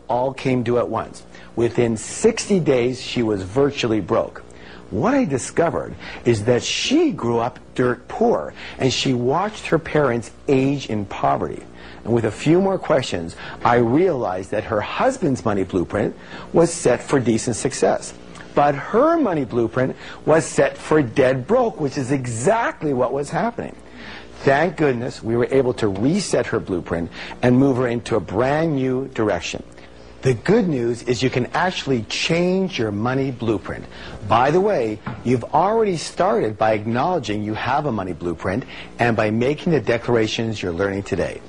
all came due at once. Within 60 days, she was virtually broke. What I discovered is that she grew up dirt poor, and she watched her parents age in poverty. And with a few more questions, I realized that her husband's money blueprint was set for decent success. But her money blueprint was set for dead broke, which is exactly what was happening. Thank goodness we were able to reset her blueprint and move her into a brand new direction. The good news is you can actually change your money blueprint. By the way, you've already started by acknowledging you have a money blueprint and by making the declarations you're learning today.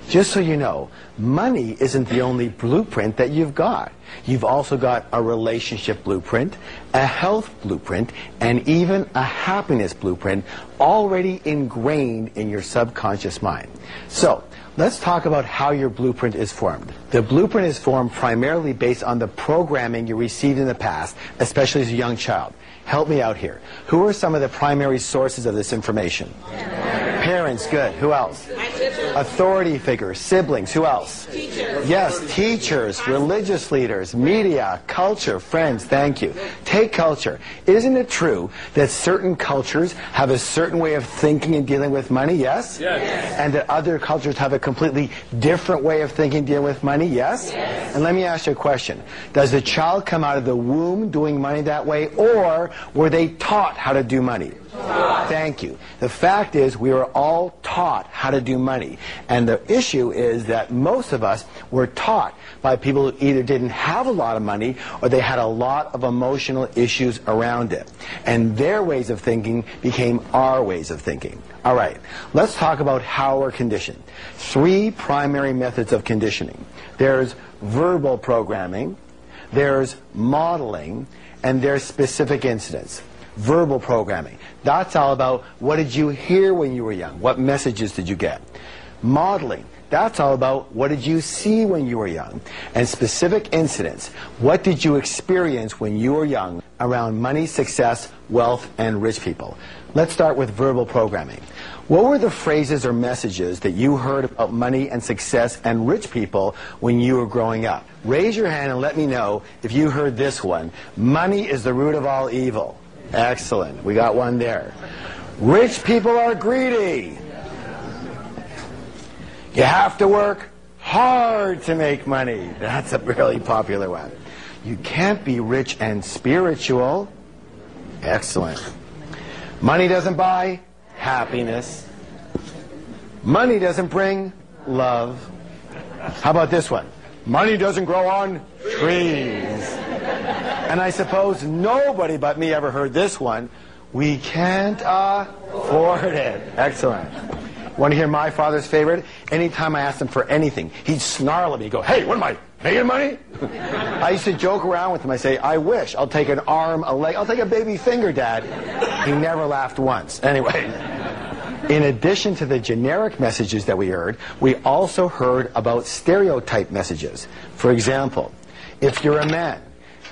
Just so you know, money isn't the only blueprint that you've got. You've also got a relationship blueprint, a health blueprint, and even a happiness blueprint already ingrained in your subconscious mind. So, let's talk about how your blueprint is formed. The blueprint is formed primarily based on the programming you received in the past, especially as a young child. Help me out here. Who are some of the primary sources of this information? Parents, good. Who else? Authority figures, siblings. Who else? Teachers. Yes, teachers, religious leaders, media, culture, friends. Thank you. Take culture. Isn't it true that certain cultures have a certain way of thinking and dealing with money? Yes? Yes. And that other cultures have a completely different way of thinking and dealing with money? Yes? Yes. And let me ask you a question. Does the child come out of the womb doing money that way, or were they taught how to do money? Thank you. The fact is, we were all taught how to do money. And the issue is that most of us were taught by people who either didn't have a lot of money or they had a lot of emotional issues around it. And their ways of thinking became our ways of thinking. All right, let's talk about how we're conditioned. 3 primary methods of conditioning. There's verbal programming, there's modeling, and there's specific incidents. Verbal programming. That's all about what did you hear when you were young? What messages did you get? Modeling. That's all about what did you see when you were young? And specific incidents. What did you experience when you were young around money, success, wealth, and rich people? Let's start with verbal programming. What were the phrases or messages that you heard about money and success and rich people when you were growing up? Raise your hand and let me know if you heard this one. Money is the root of all evil. Excellent. We got one there. Rich people are greedy. You have to work hard to make money. That's a really popular one. You can't be rich and spiritual. Excellent. Money doesn't buy happiness. Money doesn't bring love. How about this one? Money doesn't grow on trees. And I suppose nobody but me ever heard this one. We can't afford it. Excellent. Want to hear my father's favorite? Anytime I asked him for anything, he'd snarl at me, go, "Hey, what am I, making money?" I used to joke around with him. I say, "I wish. I'll take an arm, a leg. I'll take a baby finger, Dad." He never laughed once. Anyway, in addition to the generic messages that we heard, we also heard about stereotype messages. For example, if you're a man,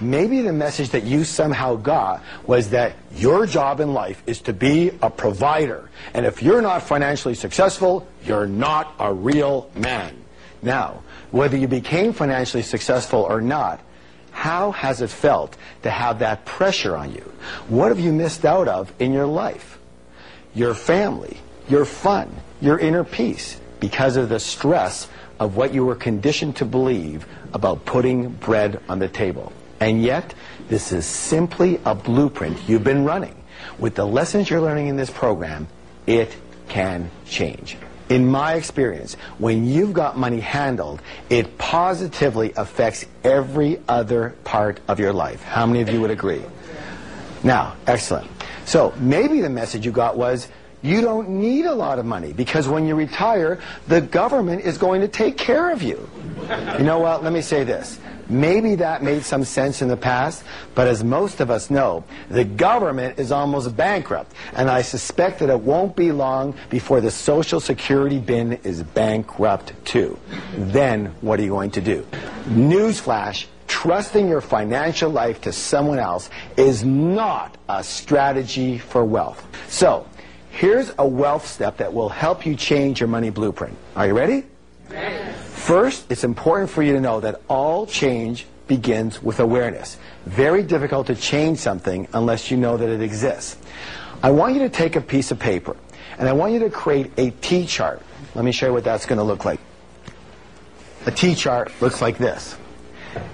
maybe the message that you somehow got was that your job in life is to be a provider. And if you're not financially successful, you're not a real man. Now, whether you became financially successful or not, how has it felt to have that pressure on you? What have you missed out of in your life? Your family, your fun, your inner peace, because of the stress of what you were conditioned to believe about putting bread on the table. And yet, this is simply a blueprint you've been running. With the lessons you're learning in this program, it can change. In my experience, when you've got money handled, it positively affects every other part of your life. How many of you would agree? Now, excellent. So maybe the message you got was, you don't need a lot of money because when you retire, the government is going to take care of you. You know what? Let me say this. Maybe that made some sense in the past, but as most of us know, the government is almost bankrupt, and I suspect that it won't be long before the Social Security bin is bankrupt too. Then what are you going to do? Newsflash, trusting your financial life to someone else is not a strategy for wealth. So, here's a wealth step that will help you change your money blueprint. Are you ready? Ready. First, it's important for you to know that all change begins with awareness. Very difficult to change something unless you know that it exists. I want you to take a piece of paper, and I want you to create a T-chart. Let me show you what that's going to look like. A T-chart looks like this.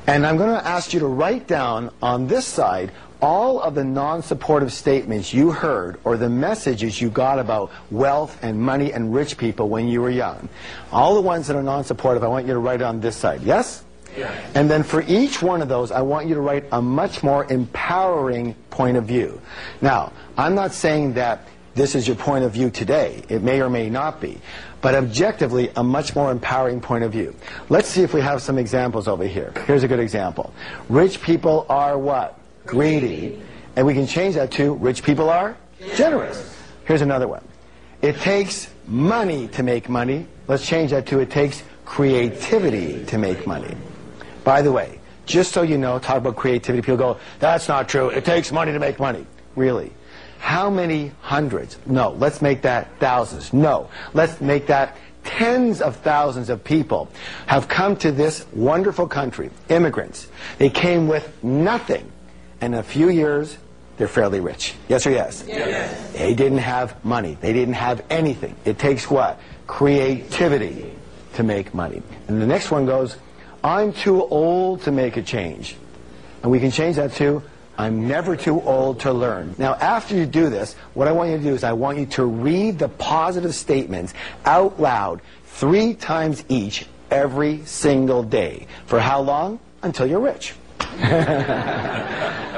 And I'm going to ask you to write down on this side all of the non-supportive statements you heard or the messages you got about wealth and money and rich people when you were young. All the ones that are non-supportive, I want you to write on this side. Yes? Yeah. And then for each one of those, I want you to write a much more empowering point of view. Now, I'm not saying that this is your point of view today. It may or may not be. But objectively, a much more empowering point of view. Let's see if we have some examples over here. Here's a good example. Rich people are what? Greedy. And we can change that to rich people are generous. Here's another one. It takes money to make money. Let's change that to it takes creativity to make money. By the way, just so you know, talk about creativity, people go, that's not true. It takes money to make money. Really? How many hundreds? No. Let's make that thousands. No. Let's make that tens of thousands of people have come to this wonderful country, immigrants. They came with nothing. And in a few years, they're fairly rich. Yes or yes? Yes. They didn't have money. They didn't have anything. It takes what? Creativity to make money. And the next one goes, I'm too old to make a change. And we can change that to, I'm never too old to learn. Now, after you do this, what I want you to do is I want you to read the positive statements out loud 3 times each every single day. For how long? Until you're rich.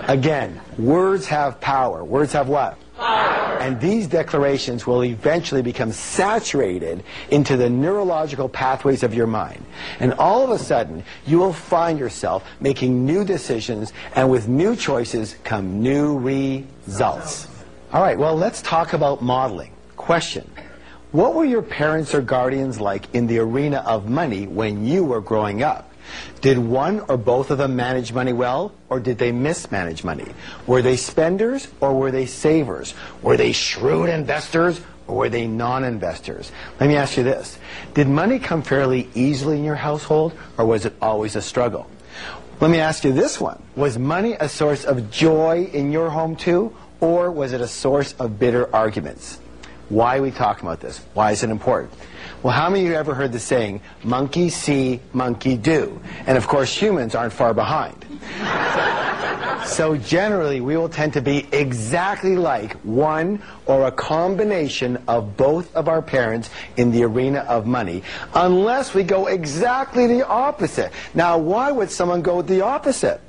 Again, words have power. Words have what? Power. And these declarations will eventually become saturated into the neurological pathways of your mind. And all of a sudden, you will find yourself making new decisions, and with new choices come new results. All right, well, let's talk about modeling. Question. What were your parents or guardians like in the arena of money when you were growing up? Did one or both of them manage money well, or did they mismanage money? Were they spenders, or were they savers? Were they shrewd investors, or were they non-investors? Let me ask you this. Did money come fairly easily in your household, or was it always a struggle? Let me ask you this one. Was money a source of joy in your home too, or was it a source of bitter arguments? Why are we talking about this? Why is it important? Well, how many of you ever heard the saying, monkey see, monkey do? And of course, humans aren't far behind. So generally, we will tend to be exactly like one or a combination of both of our parents in the arena of money, unless we go exactly the opposite. Now, why would someone go the opposite?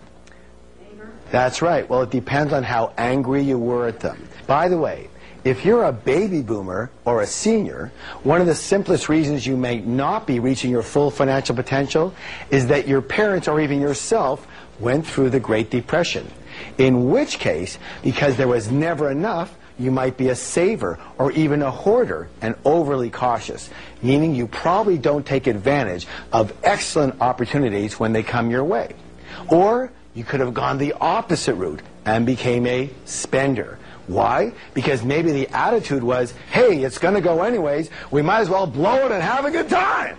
Anger. That's right. Well, it depends on how angry you were at them. By the way, if you're a baby boomer or a senior, one of the simplest reasons you may not be reaching your full financial potential is that your parents or even yourself went through the Great Depression. In which case, because there was never enough, you might be a saver or even a hoarder and overly cautious, meaning you probably don't take advantage of excellent opportunities when they come your way. Or you could have gone the opposite route and became a spender. Why? Because maybe the attitude was, hey, it's going to go anyways, we might as well blow it and have a good time.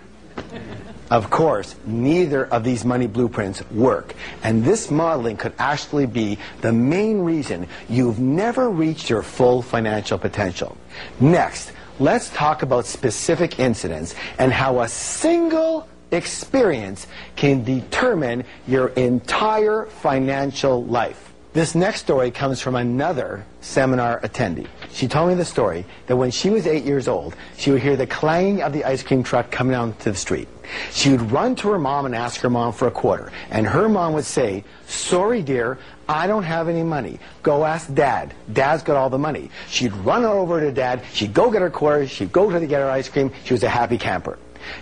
Of course, neither of these money blueprints work. And this modeling could actually be the main reason you've never reached your full financial potential. Next, let's talk about specific incidents and how a single experience can determine your entire financial life. This next story comes from another seminar attendee. She told me the story that when she was 8 years old, she would hear the clanging of the ice cream truck coming down to the street. She would run to her mom and ask her mom for a quarter. And her mom would say, sorry, dear, I don't have any money. Go ask Dad. Dad's got all the money. She'd run over to Dad. She'd go get her quarter. She'd go to get her ice cream. She was a happy camper.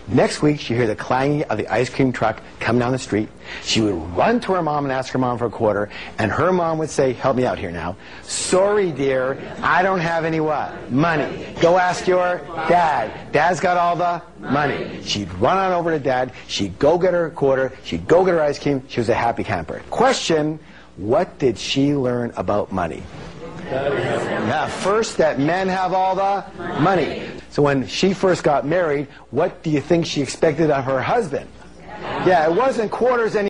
Next week, she'd hear the clanging of the ice cream truck come down the street. She would run to her mom and ask her mom for a quarter, and her mom would say, help me out here now. Sorry, dear, I don't have any what? Money. Go ask your dad. Dad's got all the money. She'd run on over to Dad. She'd go get her quarter. She'd go get her ice cream. She was a happy camper. Question, what did she learn about money? Yeah, first, that men have all the money. So when she first got married, what do you think she expected of her husband? Yeah, it wasn't quarters anymore.